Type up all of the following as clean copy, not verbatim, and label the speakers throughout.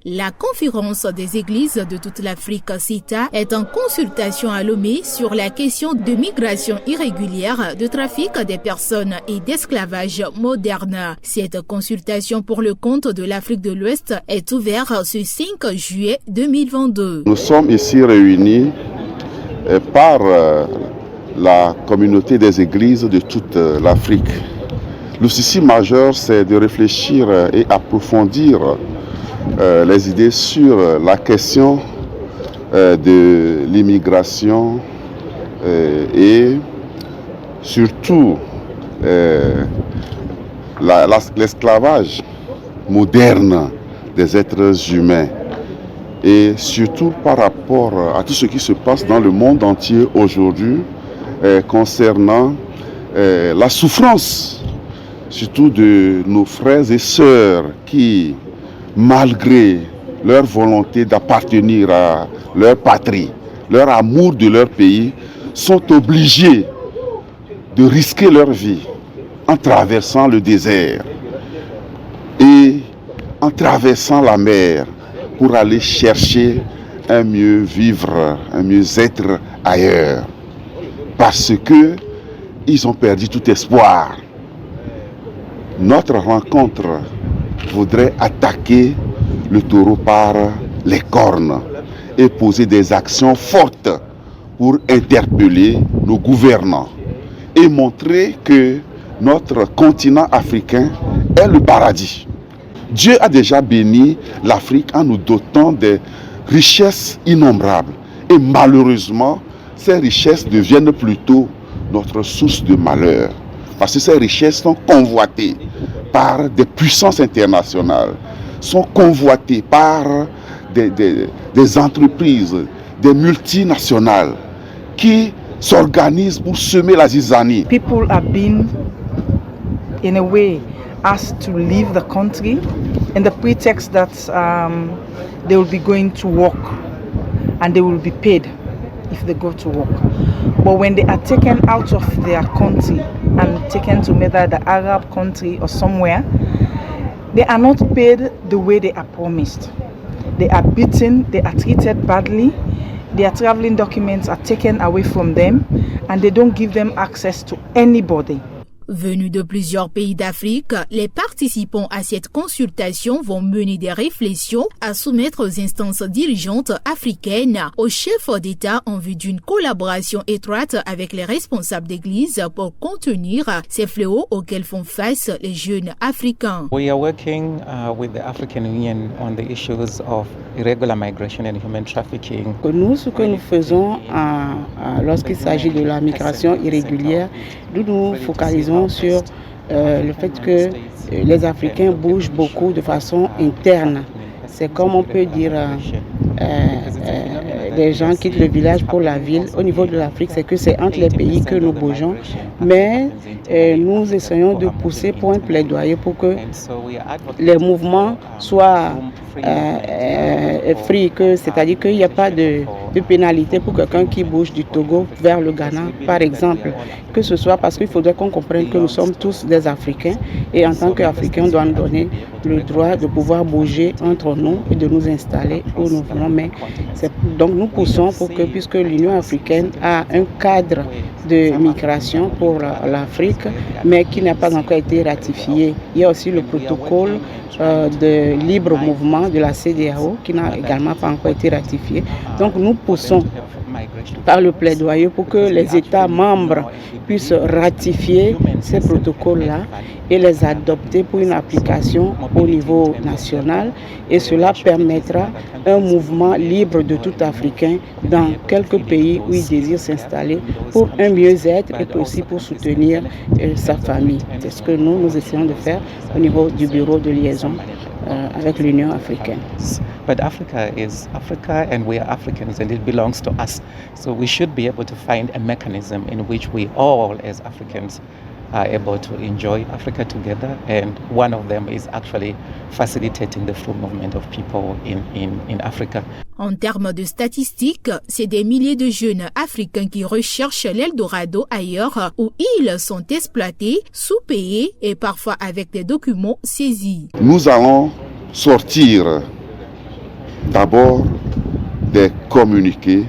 Speaker 1: La conférence des églises de toute l'Afrique CETA est en consultation à Lomé sur la question de migration irrégulière, de trafic des personnes et d'esclavage moderne. Cette consultation pour le compte de l'Afrique de l'Ouest est ouverte ce 5 juillet 2022.
Speaker 2: Nous sommes ici réunis par la communauté des églises de toute l'Afrique. Le souci majeur, c'est de réfléchir et approfondir les idées sur la question de l'immigration et surtout l'esclavage moderne des êtres humains. Et surtout par rapport à tout ce qui se passe dans le monde entier aujourd'hui concernant la souffrance, surtout de nos frères et sœurs qui, malgré leur volonté d'appartenir à leur patrie, leur amour de leur pays, sont obligés de risquer leur vie en traversant le désert et en traversant la mer pour aller chercher un mieux vivre, un mieux-être ailleurs. Parce que ils ont perdu tout espoir. Notre rencontre voudrait attaquer le taureau par les cornes et poser des actions fortes pour interpeller nos gouvernants et montrer que notre continent africain est le paradis. Dieu a déjà béni l'Afrique en nous dotant de richesses innombrables. Et malheureusement, ces richesses deviennent plutôt notre source de malheur. Parce que ces richesses sont convoitées par des puissances internationales, sont convoitées par des entreprises, des multinationales qui s'organisent pour semer la zizanie.
Speaker 3: People have been, in a way, asked to leave the country in the pretext that they will be going to work and they will be paid if they go to work. But when they are taken out of their country and taken to either the Arab country or somewhere, they are not paid the way they are promised. They are beaten, they are treated badly, their traveling documents are taken away from them and they don't give them access to anybody.
Speaker 1: Venus de plusieurs pays d'Afrique, les participants à cette consultation vont mener des réflexions à soumettre aux instances dirigeantes africaines, aux chefs d'État en vue d'une collaboration étroite avec les responsables d'église pour contenir ces fléaux auxquels font face les jeunes africains.
Speaker 4: We are working with the African Union on the issues of irregular migration and human trafficking.
Speaker 5: Nous, ce que nous faisons lorsqu'il s'agit de la migration irrégulière, nous nous focalisons sur le fait que les Africains bougent beaucoup de façon interne. C'est comme on peut dire, les gens quittent le village pour la ville. Au niveau de l'Afrique, c'est que c'est entre les pays que nous bougeons. Mais nous essayons de pousser pour un plaidoyer pour que les mouvements soient free, c'est-à-dire qu'il n'y a pas de pénalité pour quelqu'un qui bouge du Togo vers le Ghana, par exemple. Que ce soit parce qu'il faudrait qu'on comprenne que nous sommes tous des Africains et en tant qu'Africains, on doit nous donner le droit de pouvoir bouger entre nous et de nous installer où nous voulons. Mais donc nous poussons pour que, puisque l'Union africaine a un cadre de migration pour l'Afrique, mais qui n'a pas encore été ratifié. Il y a aussi le protocole de libre mouvement de la CEDEAO qui n'a également pas encore été ratifié. Donc nous poussons par le plaidoyer pour que les États membres puissent ratifier ces protocoles-là et les adopter pour une application au niveau national. Et cela permettra un mouvement libre de tout Africain dans quelques pays où il désire s'installer pour un mieux-être et aussi pour soutenir sa famille. C'est ce que nous essayons de faire au niveau du bureau de liaison avec l'Union africaine.
Speaker 4: But Africa is Africa and we are Africans and it belongs to us. So we should be able to find a mechanism in which we all as Africans are able to enjoy Africa together, and one of them is actually facilitating the free movement of people in Africa.
Speaker 1: En termes de statistiques, c'est des milliers de jeunes Africains qui recherchent l'Eldorado ailleurs où ils sont exploités, sous-payés et parfois avec des documents saisis.
Speaker 2: Nous allons sortir d'abord des communiqués,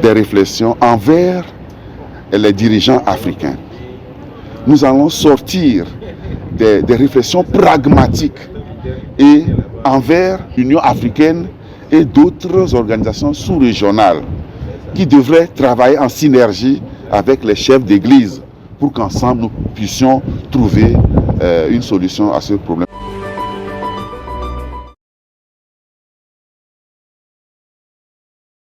Speaker 2: des réflexions envers les dirigeants africains. Nous allons sortir des réflexions pragmatiques et envers l'Union africaine et d'autres organisations sous-régionales qui devraient travailler en synergie avec les chefs d'église pour qu'ensemble nous puissions trouver une solution à ce problème.